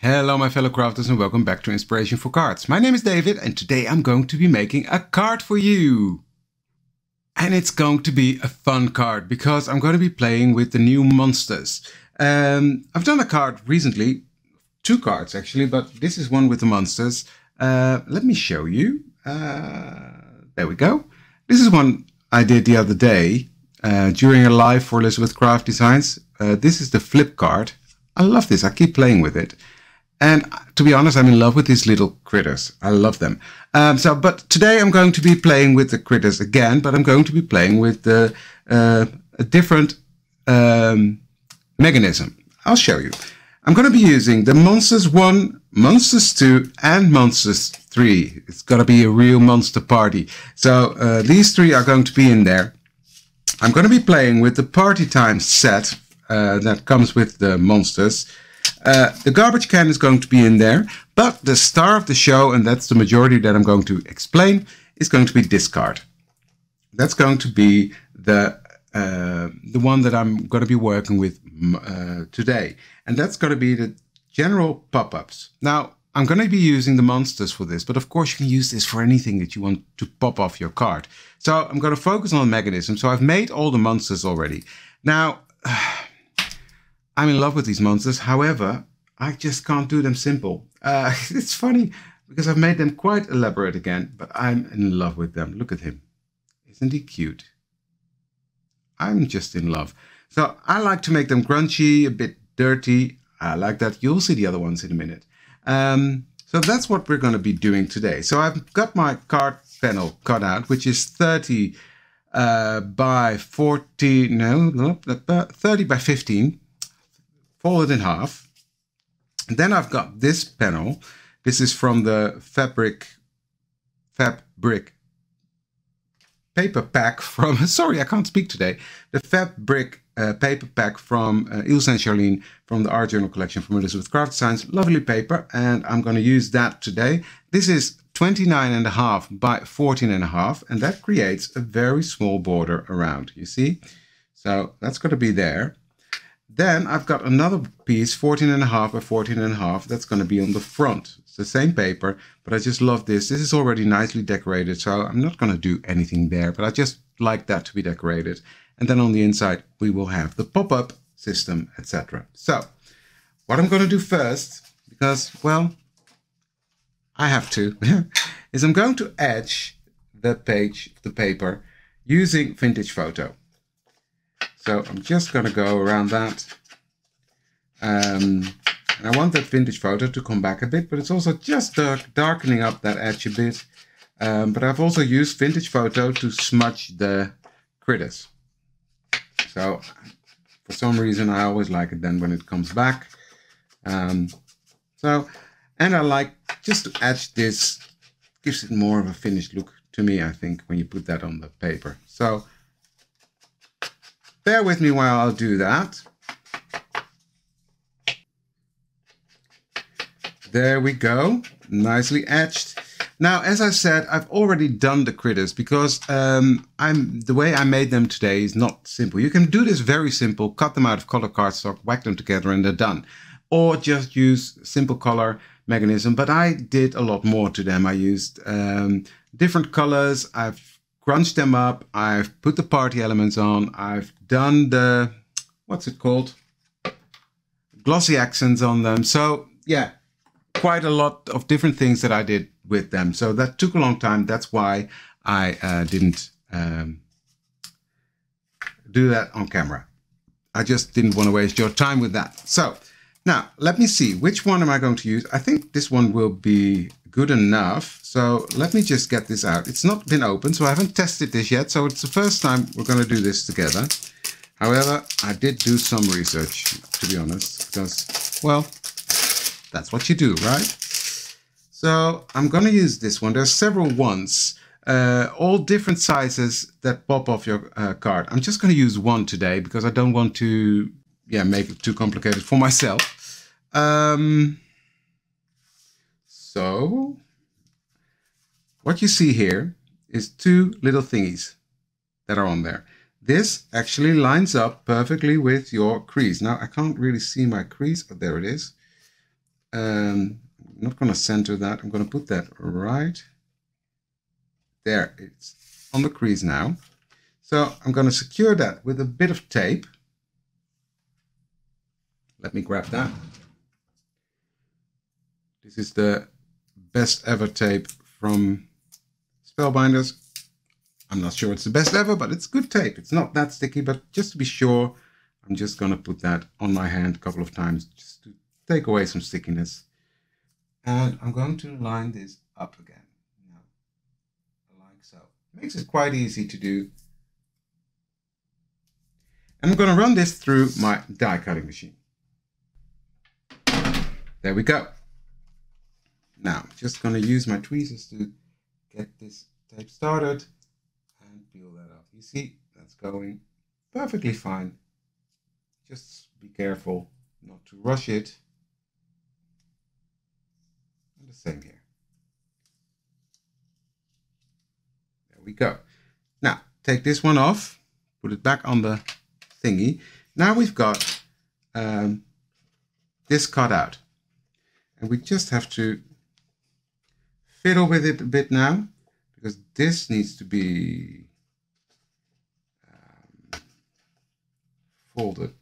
Hello my fellow crafters and welcome back to Inspiration for Cards. My name is David and today I'm going to be making a card for you. And it's going to be a fun card because I'm going to be playing with the new monsters. I've done a card recently, 2 cards actually, but this is one with the monsters. Let me show you. There we go. This is one I did the other day during a live for Elizabeth Craft Designs. This is the flip card. I love this. I keep playing with it. And to be honest, I'm in love with these little critters. I love them. But today I'm going to be playing with the critters again, but I'm going to be playing with a different mechanism. I'll show you. I'm going to be using the Monsters 1, Monsters 2, and Monsters 3. It's going to be a real monster party. So these 3 are going to be in there. I'm going to be playing with the Party Time set that comes with the monsters. The garbage can is going to be in there, but the star of the show, and that's the majority that I'm going to explain, is going to be this card. That's going to be the one that I'm going to be working with today, and that's going to be the general pop-ups. Now, I'm going to be using the monsters for this, but of course you can use this for anything that you want to pop off your card. So I'm going to focus on the mechanism. So I've made all the monsters already. Now, I'm in love with these monsters. However, I just can't do them simple. It's funny because I've made them quite elaborate again, but I'm in love with them. Look at him. Isn't he cute? I'm just in love. So I like to make them grungy, a bit dirty. I like that. You'll see the other ones in a minute. So that's what we're going to be doing today. So I've got my card panel cut out, which is 30 by 40, no, 30 by 15. Fold it in half. And then I've got this panel. This is from the Fabrick paper pack from, sorry, I can't speak today. The Fabrick paper pack from Ilse and Charlene from the Art Journal collection from Elizabeth Craft Designs. Lovely paper, and I'm going to use that today. This is 29.5 by 14.5, and that creates a very small border around, you see? So that's going to be there. Then I've got another piece, 14.5 by 14.5, that's going to be on the front. It's the same paper, but I just love this. This is already nicely decorated, so I'm not going to do anything there, but I just like that to be decorated. And then on the inside, we will have the pop-up system, etc. So what I'm going to do first, because, well, I have to, is I'm going to etch the page, the paper, using vintage photo. So I'm just going to go around that. And I want that vintage photo to come back a bit, but it's also just darkening up that edge a bit. But I've also used vintage photo to smudge the critters. So for some reason, I always like it then when it comes back. And I like just to etch this, gives it more of a finished look to me, I think, when you put that on the paper. So bear with me while I'll do that. There we go, nicely etched. Now, as I said, I've already done the critters because the way I made them today is not simple. You can do this very simple, cut them out of color cardstock, whack them together and they're done. Or just use simple color mechanism, but I did a lot more to them. I used different colors, I've crunched them up, I've put the party elements on, I've done the, what's it called? Glossy accents on them. So yeah, quite a lot of different things that I did with them. So that took a long time. That's why I didn't do that on camera. I just didn't want to waste your time with that. So now let me see, which one am I going to use? I think this one will be good enough. So let me just get this out. It's not been opened, so I haven't tested this yet. So it's the first time we're going to do this together. However, I did do some research, to be honest, because, well, that's what you do, right? So I'm going to use this one. There's several ones, all different sizes that pop off your card. I'm just going to use one today because I don't want to, make it too complicated for myself. So what you see here is 2 little thingies that are on there. This actually lines up perfectly with your crease. Now I can't really see my crease, but there it is. I'm not going to center that. I'm going to put that right there. It's on the crease now. So I'm going to secure that with a bit of tape. Let me grab that. This is the best ever tape from Spellbinders. I'm not sure it's the best ever, but it's good tape. It's not that sticky, but just to be sure, I'm just going to put that on my hand a couple of times just to take away some stickiness. And I'm going to line this up again. Now, like so. Makes it quite easy to do. And I'm going to run this through my die cutting machine. There we go. Now, I'm just going to use my tweezers to get this tape started and peel that off. You see, that's going perfectly fine. Just be careful not to rush it. And the same here. There we go. Now, take this one off, put it back on the thingy. Now we've got this cut out. And we just have to fiddle with it a bit now, because this needs to be folded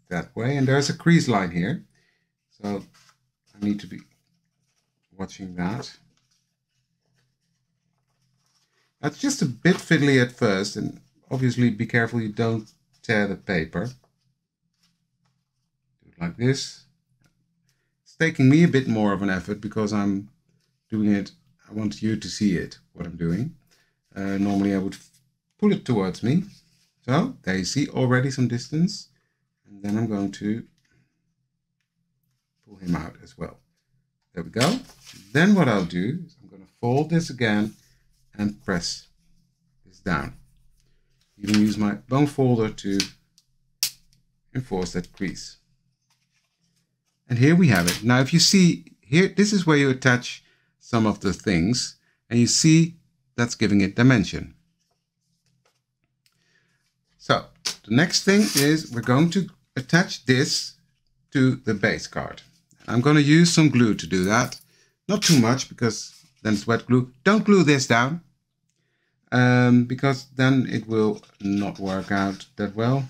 that way. And there's a crease line here. So I need to be watching that. That's just a bit fiddly at first, and obviously be careful you don't tear the paper. Do it like this. It's taking me a bit more of an effort because I'm doing it. I want you to see it, what I'm doing. Normally I would pull it towards me. So there you see already some distance. And then I'm going to pull him out as well. There we go. Then what I'll do is I'm going to fold this again and press this down. Even use my bone folder to enforce that crease. And here we have it. Now if you see here, this is where you attach some of the things, and you see that's giving it dimension. So the next thing is we're going to attach this to the base card. I'm going to use some glue to do that. Not too much, because then it's wet glue. Don't glue this down, because then it will not work out that well.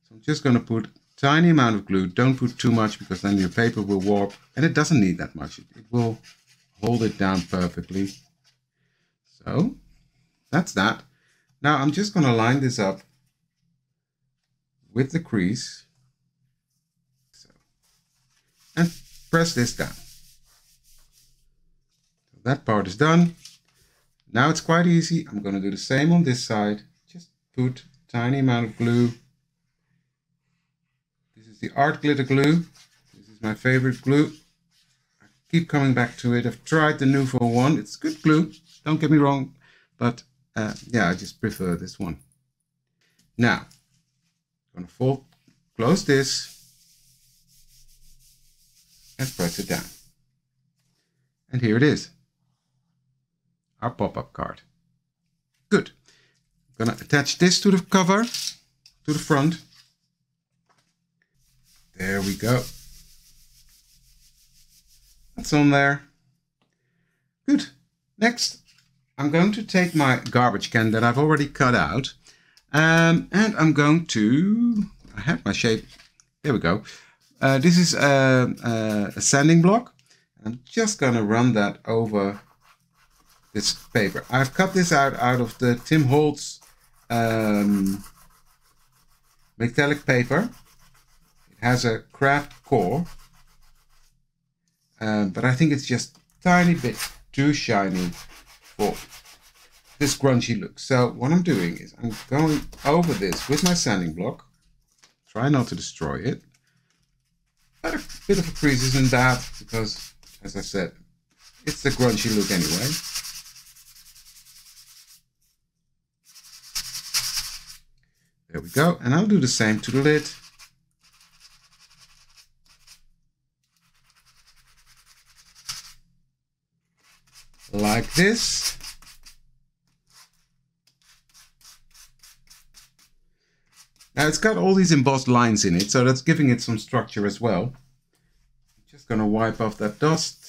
So I'm just going to put a tiny amount of glue. Don't put too much, because then your paper will warp, and it doesn't need that much. It will hold it down perfectly. So that's that. Now I'm just going to line this up with the crease. So, and press this down. So that part is done. Now it's quite easy. I'm going to do the same on this side. Just put a tiny amount of glue. This is the art glitter glue. This is my favorite glue. Keep coming back to it. I've tried the Nouveau one. It's good glue, don't get me wrong, but yeah, I just prefer this one. Now, I'm going to close this and press it down. And here it is, our pop-up card. Good. I'm going to attach this to the cover, to the front. There we go. That's on there. Good. Next, I'm going to take my garbage can that I've already cut out, and I'm going to, I have my shape, there we go. This is a sanding block. I'm just going to run that over this paper. I've cut this out of the Tim Holtz metallic paper. It has a craft core. But I think it's just a tiny bit too shiny for this grungy look. So what I'm doing is I'm going over this with my sanding block. Try not to destroy it. But a bit of a crease isn't bad, because, as I said, it's the grungy look anyway. There we go. And I'll do the same to the lid. Like this. Now it's got all these embossed lines in it, so that's giving it some structure as well. Just Just going to wipe off that dust.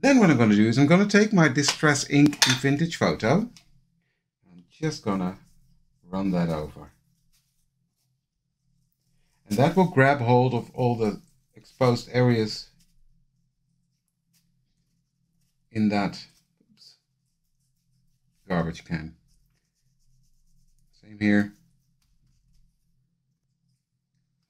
Then what I'm going to do is I'm going to take my Distress ink in Vintage Photo. I'm just going to run that over. And that will grab hold of all the exposed areas in that garbage can. Same here.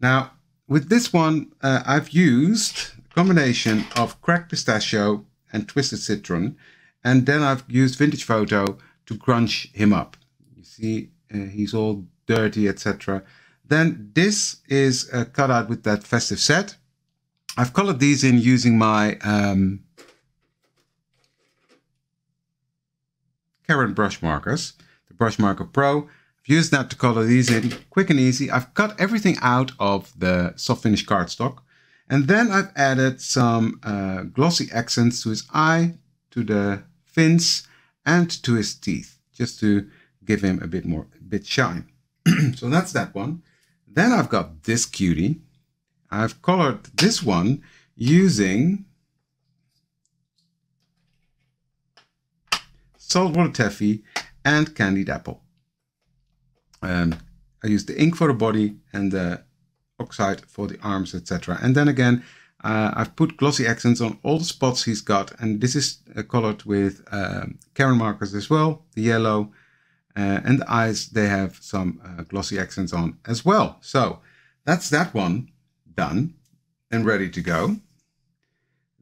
Now, with this one, I've used a combination of cracked pistachio and twisted citron, and then I've used Vintage Photo to crunch him up. You see, he's all dirty, etc. Then this is cut out with that festive set. I've colored these in using my Caron brush markers, the Brush Marker Pro. I've used that to color these in quick and easy. I've cut everything out of the soft finish cardstock, and then I've added some glossy accents to his eye, to the fins, and to his teeth, just to give him a bit shine. So that's that one. Then I've got this cutie. I've colored this one using saltwater taffy and candied apple. I used the ink for the body and the oxide for the arms, etc. And then again, I've put glossy accents on all the spots he's got, and this is colored with Caron markers as well, the yellow, and the eyes, they have some glossy accents on as well. So that's that one done and ready to go.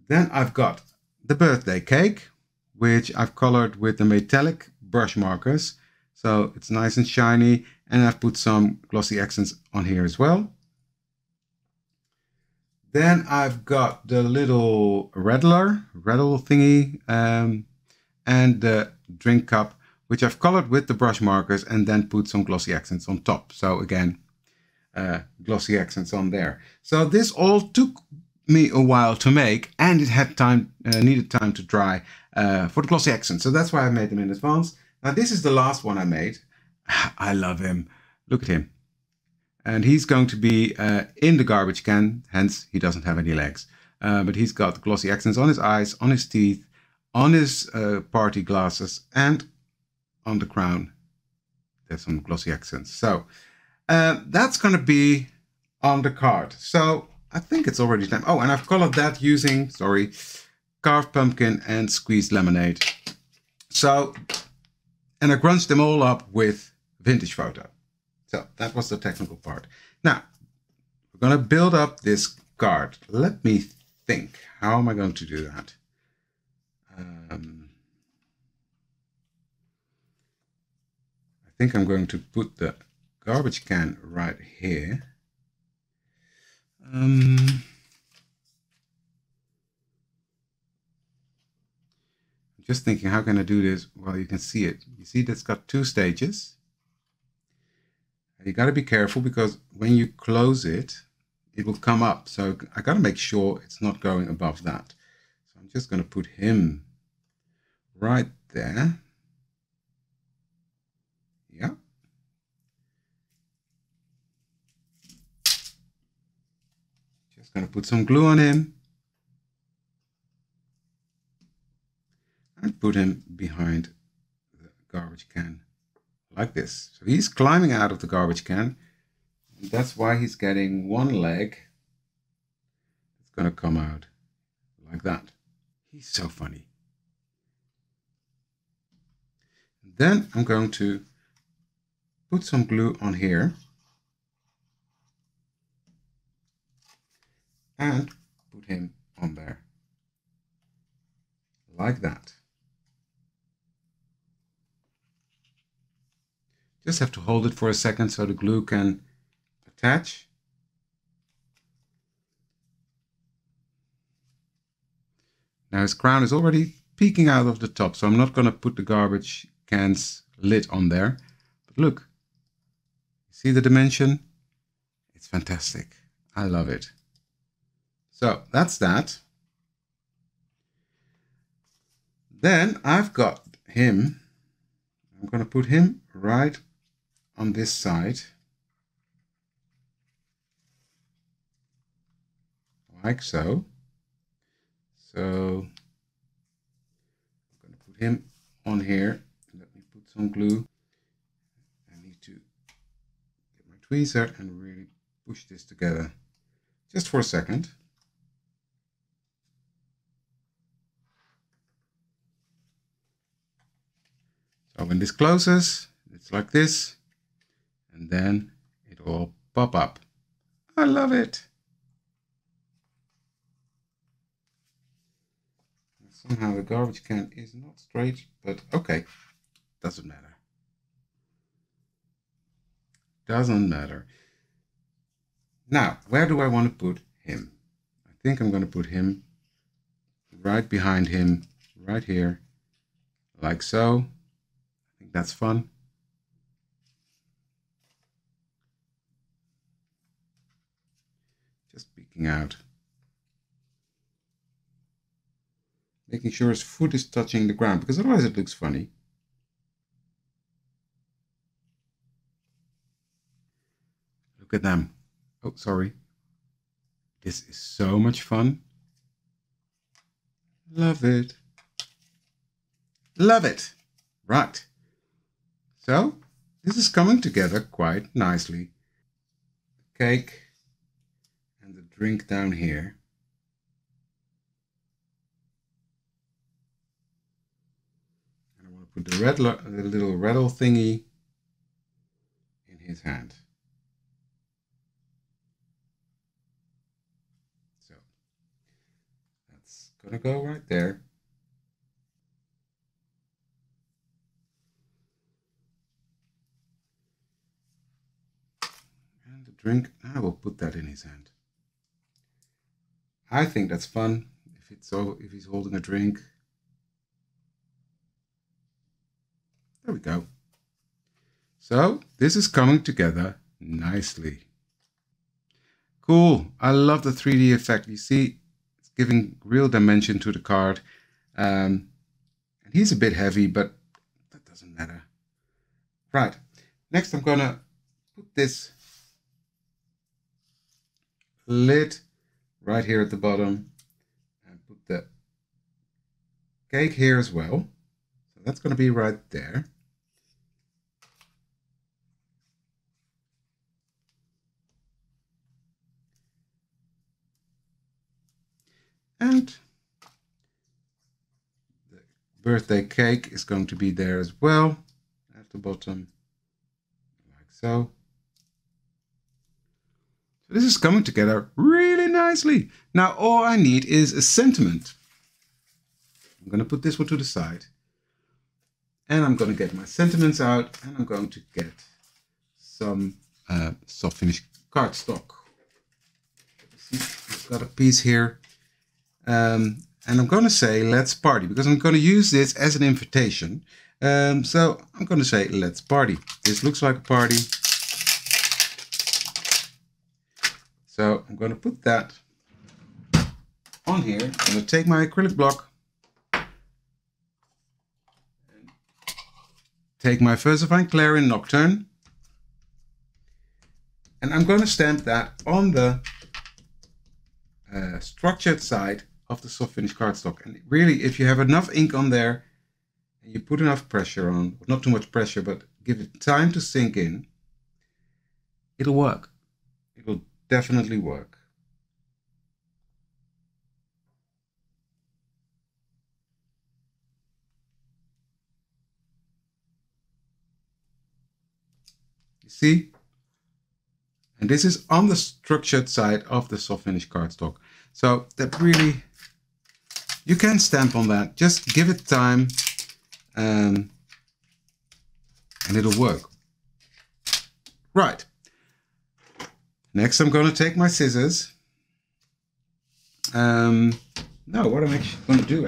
Then I've got the birthday cake, which I've colored with the metallic brush markers. So it's nice and shiny, and I've put some glossy accents on here as well. Then I've got the little rattle thingy and the drink cup, which I've colored with the brush markers and then put some glossy accents on top. So again, glossy accents on there. So this all took me a while to make, and it had time, needed time to dry for the glossy accents. So that's why I made them in advance. Now this is the last one I made. I love him. Look at him. And he's going to be in the garbage can, hence he doesn't have any legs. But he's got glossy accents on his eyes, on his teeth, on his party glasses, and on the crown. There's some glossy accents. So that's going to be on the card. So I think it's already time. Oh, and I've colored that using, carved pumpkin and squeezed lemonade. So, and I crunched them all up with Vintage Photo. So that was the technical part. Now, we're going to build up this card. Let me think. How am I going to do that? I think I'm going to put the garbage can right here. I'm just thinking, how can I do this? Well, you can see it. You see that's got two stages. You got to be careful because when you close it, it will come up. So I got to make sure it's not going above that. So I'm just going to put him right there. Yeah. Just going to put some glue on him. And put him behind the garbage can like this. So he's climbing out of the garbage can. And that's why he's getting one leg. It's going to come out like that. He's so funny. Then I'm going to put some glue on here. And put him on there. Like that. Just have to hold it for a second so the glue can attach. Now his crown is already peeking out of the top, so I'm not going to put the garbage can's lid on there. But look, see the dimension? It's fantastic. I love it. So that's that. Then I've got him. I'm going to put him right on this side. like so. So I'm going to put him on here. Let me put some glue. I need to get my tweezer and really push this together just for a second. So when this closes, it's like this, and then it will pop up. I love it. Somehow the garbage can is not straight, but okay, doesn't matter. Doesn't matter. Now, where do I want to put him? I think I'm going to put him right behind him, right here, like so. I think that's fun. Just peeking out. Making sure his foot is touching the ground, because otherwise it looks funny. Look at them. Oh, sorry. This is so much fun. Love it. Love it. Right. So, this is coming together quite nicely. The cake and the drink down here. And I want to put the little rattle thingy in his hand. So, that's gonna go right there. And the drink, I will put that in his hand. I think that's fun if he's holding a drink. There we go. So this is coming together nicely. Cool. I love the 3D effect. You see, it's giving real dimension to the card. And he's a bit heavy, but that doesn't matter. Right. Next, I'm gonna put this lid right here at the bottom and put the cake here as well. So that's going to be right there. And the birthday cake is going to be there as well at the bottom, like so. So this is coming together really nicely. Now all I need is a sentiment. I'm going to put this one to the side. And I'm going to get my sentiments out, and I'm going to get some soft finish cardstock. I've got a piece here. And I'm going to say let's party, because I'm going to use this as an invitation. So I'm going to say let's party. This looks like a party. So I'm going to put that on here. I'm going to take my acrylic block. Take my Versafine Clarion Nocturne, and I'm going to stamp that on the structured side of the soft finish cardstock. And really, if you have enough ink on there and you put enough pressure on, not too much pressure, but give it time to sink in, it'll work. It will definitely work. See? And this is on the structured side of the soft finish cardstock. So that really, you can stamp on that. Just give it time and it'll work. Right. Next, I'm going to take my scissors. No, what I'm actually going to do,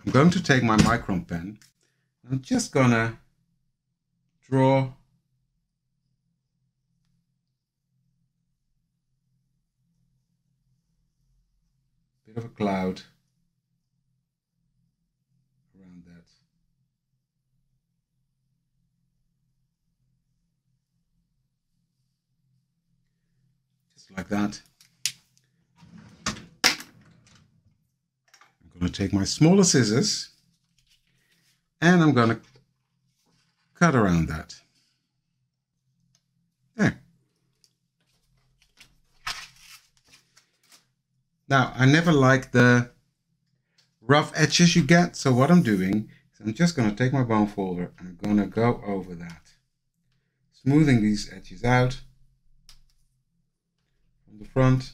I'm going to take my micron pen. I'm just going to draw a bit of a cloud around that. Just just like that. I'm going to take my smaller scissors and I'm going to cut around that. There. Now, I never like the rough edges you get, so what I'm doing is I'm just going to take my bone folder and I'm going to go over that, smoothing these edges out from the front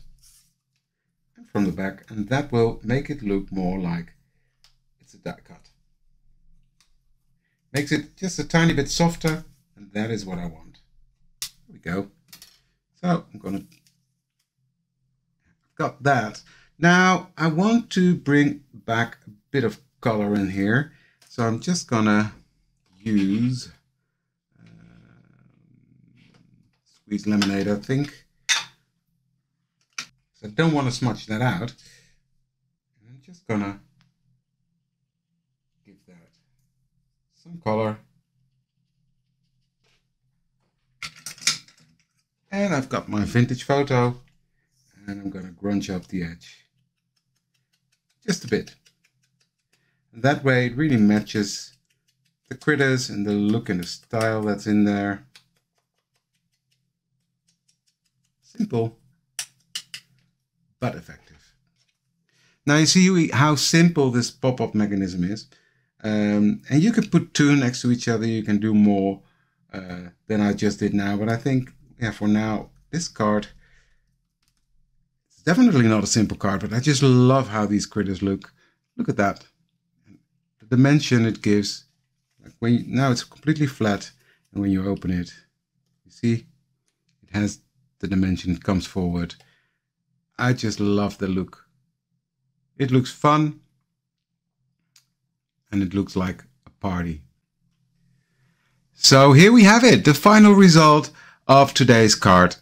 and from the back, and that will make it look more like it's a die cut. Makes it just a tiny bit softer, and that is what I want. There we go. So I'm going to got that. Now I want to bring back a bit of color in here, so I'm just gonna use squeezed lemonade, I think. So I don't want to smudge that out. I'm just gonna give that some color. And I've got my vintage photo. And I'm going to grunge up the edge just a bit. And that way it really matches the critters and the look and the style that's in there. Simple, but effective. Now you see how simple this pop-up mechanism is. And you can put two next to each other. You can do more than I just did now. But I think, yeah, for now, this card, definitely not a simple card, but I just love how these critters look. Look at that. The dimension it gives. Like when you, now it's completely flat, and when you open it, you see it has the dimension, it comes forward. I just love the look. It looks fun, and it looks like a party. So here we have it, the final result of today's card.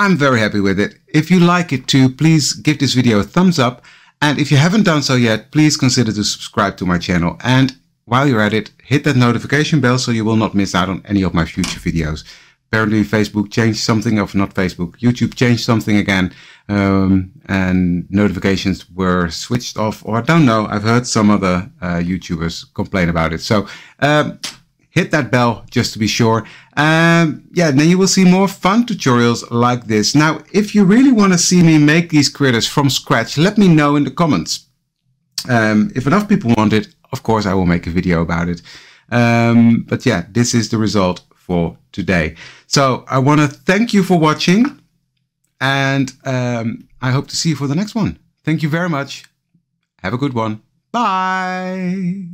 I'm very happy with it. If you like it too, please give this video a thumbs up. And if you haven't done so yet, please consider to subscribe to my channel. And while you're at it, hit that notification bell so you will not miss out on any of my future videos. Apparently Facebook changed something, of not Facebook, YouTube changed something again. And notifications were switched off, or I don't know. I've heard some other YouTubers complain about it. So hit that bell just to be sure. Yeah, then you will see more fun tutorials like this. Now, if you really want to see me make these critters from scratch, let me know in the comments. If enough people want it, of course, I will make a video about it. But yeah, this is the result for today. So I want to thank you for watching, and I hope to see you for the next one. Thank you very much. Have a good one. Bye.